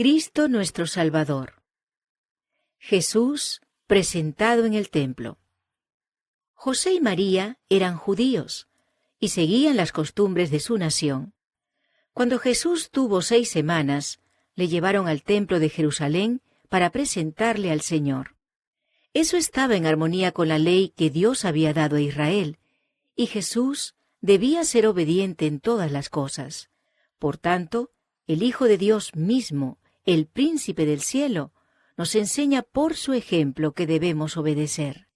Cristo nuestro Salvador. Jesús presentado en el templo. José y María eran judíos y seguían las costumbres de su nación. Cuando Jesús tuvo 6 semanas, le llevaron al templo de Jerusalén para presentarle al Señor. Eso estaba en armonía con la ley que Dios había dado a Israel, y Jesús debía ser obediente en todas las cosas. Por tanto, el Hijo de Dios mismo, el Príncipe del cielo, nos enseña por su ejemplo que debemos obedecer.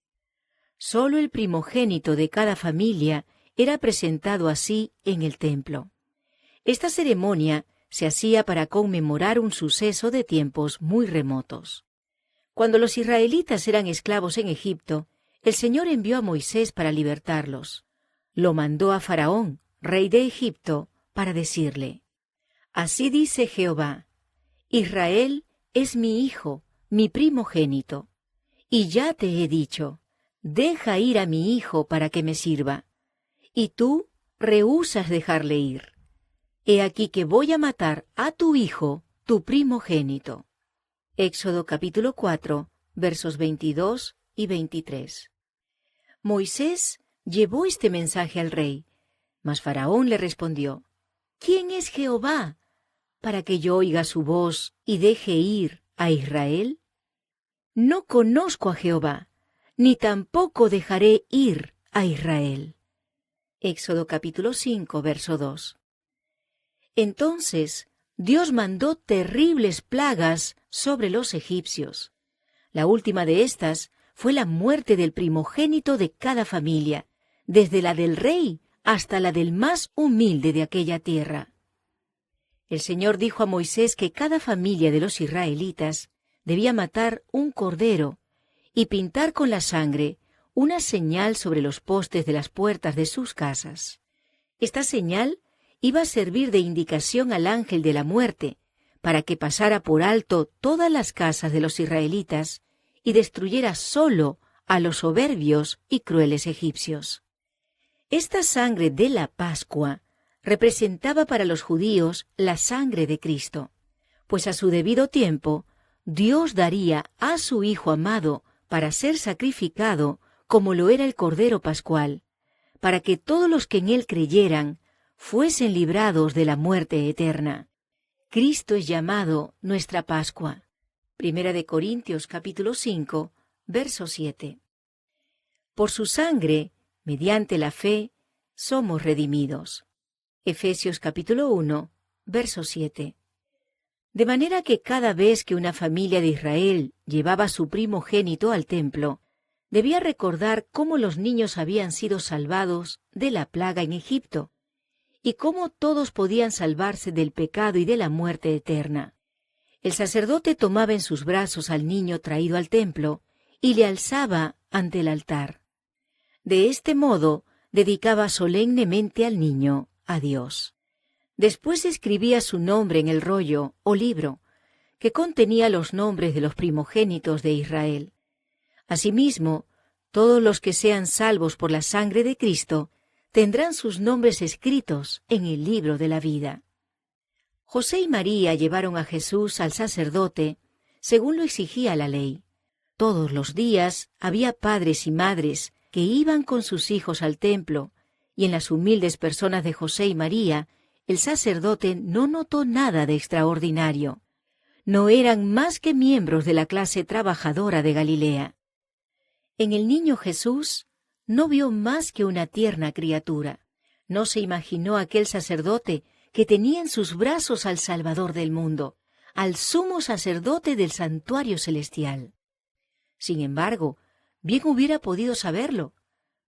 Solo el primogénito de cada familia era presentado así en el templo. Esta ceremonia se hacía para conmemorar un suceso de tiempos muy remotos. Cuando los israelitas eran esclavos en Egipto, el Señor envió a Moisés para libertarlos. Lo mandó a Faraón, rey de Egipto, para decirle: «Así dice Jehová, Israel es mi hijo, mi primogénito. Y ya te he dicho, deja ir a mi hijo para que me sirva. Y tú rehúsas dejarle ir. He aquí que voy a matar a tu hijo, tu primogénito». Éxodo capítulo 4, versos 22 y 23. Moisés llevó este mensaje al rey, mas Faraón le respondió: «¿Quién es Jehová para que yo oiga su voz y deje ir a Israel? No conozco a Jehová, ni tampoco dejaré ir a Israel». Éxodo capítulo 5, verso 2. Entonces Dios mandó terribles plagas sobre los egipcios. La última de estas fue la muerte del primogénito de cada familia, desde la del rey hasta la del más humilde de aquella tierra. El Señor dijo a Moisés que cada familia de los israelitas debía matar un cordero y pintar con la sangre una señal sobre los postes de las puertas de sus casas. Esta señal iba a servir de indicación al ángel de la muerte, para que pasara por alto todas las casas de los israelitas y destruyera solo a los soberbios y crueles egipcios. Esta sangre de la Pascua representaba para los judíos la sangre de Cristo, pues a su debido tiempo Dios daría a su Hijo amado para ser sacrificado como lo era el Cordero Pascual, para que todos los que en él creyeran fuesen librados de la muerte eterna. Cristo es llamado nuestra Pascua. Primera de Corintios capítulo 5, verso 7. Por su sangre, mediante la fe, somos redimidos. Efesios capítulo 1, verso 7. De manera que cada vez que una familia de Israel llevaba a su primogénito al templo, debía recordar cómo los niños habían sido salvados de la plaga en Egipto, y cómo todos podían salvarse del pecado y de la muerte eterna. El sacerdote tomaba en sus brazos al niño traído al templo y le alzaba ante el altar. De este modo, dedicaba solemnemente al niño a Dios. Después escribía su nombre en el rollo o libro, que contenía los nombres de los primogénitos de Israel. Asimismo, todos los que sean salvos por la sangre de Cristo tendrán sus nombres escritos en el libro de la vida. José y María llevaron a Jesús al sacerdote, según lo exigía la ley. Todos los días había padres y madres que iban con sus hijos al templo, y en las humildes personas de José y María, el sacerdote no notó nada de extraordinario. No eran más que miembros de la clase trabajadora de Galilea. En el niño Jesús no vio más que una tierna criatura. No se imaginó aquel sacerdote que tenía en sus brazos al Salvador del mundo, al sumo sacerdote del santuario celestial. Sin embargo, bien hubiera podido saberlo,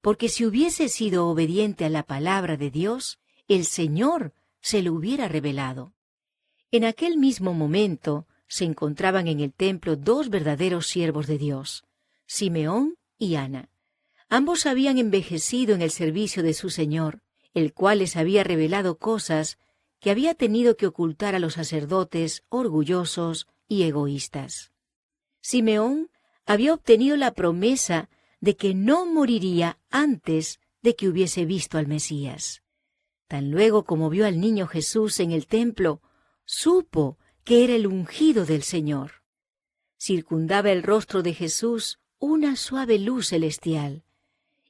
porque si hubiese sido obediente a la palabra de Dios, el Señor se lo hubiera revelado. En aquel mismo momento se encontraban en el templo 2 verdaderos siervos de Dios, Simeón y Ana. Ambos habían envejecido en el servicio de su Señor, el cual les había revelado cosas que había tenido que ocultar a los sacerdotes orgullosos y egoístas. Simeón había obtenido la promesa de que no moriría antes de que hubiese visto al Mesías. Tan luego como vio al niño Jesús en el templo, supo que era el ungido del Señor. Circundaba el rostro de Jesús una suave luz celestial,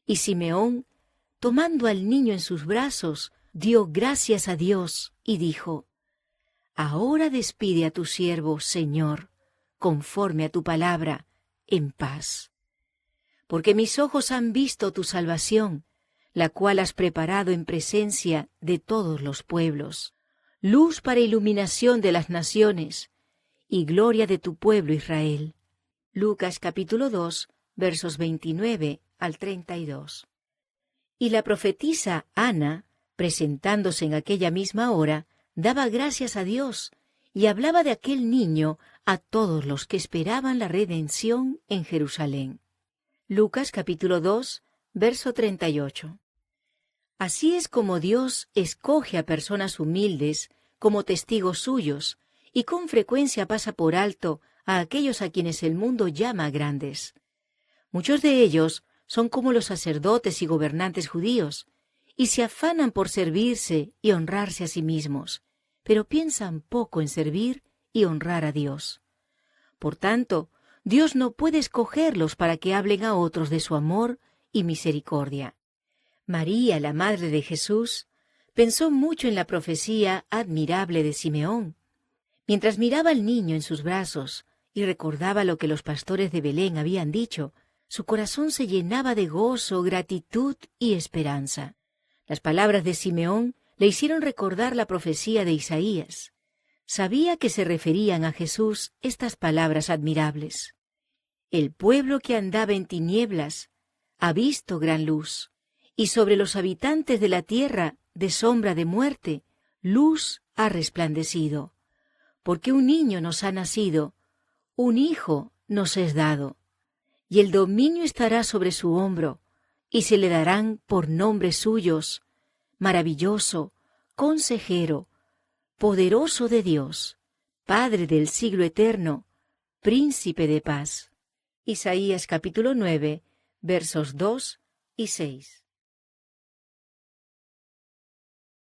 y Simeón, tomando al niño en sus brazos, dio gracias a Dios y dijo: Ahora despide a tu siervo, Señor, conforme a tu palabra, en paz. Porque mis ojos han visto tu salvación, la cual has preparado en presencia de todos los pueblos, luz para iluminación de las naciones y gloria de tu pueblo Israel. Lucas capítulo 2, versos 29 al 32. Y la profetisa Ana, presentándose en aquella misma hora, daba gracias a Dios y hablaba de aquel niño a todos los que esperaban la redención en Jerusalén. Lucas capítulo 2, verso 38. Así es como Dios escoge a personas humildes como testigos suyos y con frecuencia pasa por alto a aquellos a quienes el mundo llama grandes. Muchos de ellos son como los sacerdotes y gobernantes judíos, y se afanan por servirse y honrarse a sí mismos, pero piensan poco en servir y honrar a Dios. Por tanto, Dios no puede escogerlos para que hablen a otros de su amor y misericordia. María, la madre de Jesús, pensó mucho en la profecía admirable de Simeón. Mientras miraba al niño en sus brazos y recordaba lo que los pastores de Belén habían dicho, su corazón se llenaba de gozo, gratitud y esperanza. Las palabras de Simeón le hicieron recordar la profecía de Isaías. Sabía que se referían a Jesús estas palabras admirables. El pueblo que andaba en tinieblas ha visto gran luz, y sobre los habitantes de la tierra de sombra de muerte, luz ha resplandecido. Porque un niño nos ha nacido, un hijo nos es dado, y el dominio estará sobre su hombro, y se le darán por nombres suyos: Maravilloso, Consejero, Poderoso de Dios, Padre del siglo eterno, Príncipe de paz. Isaías capítulo 9, versos 2 y 6.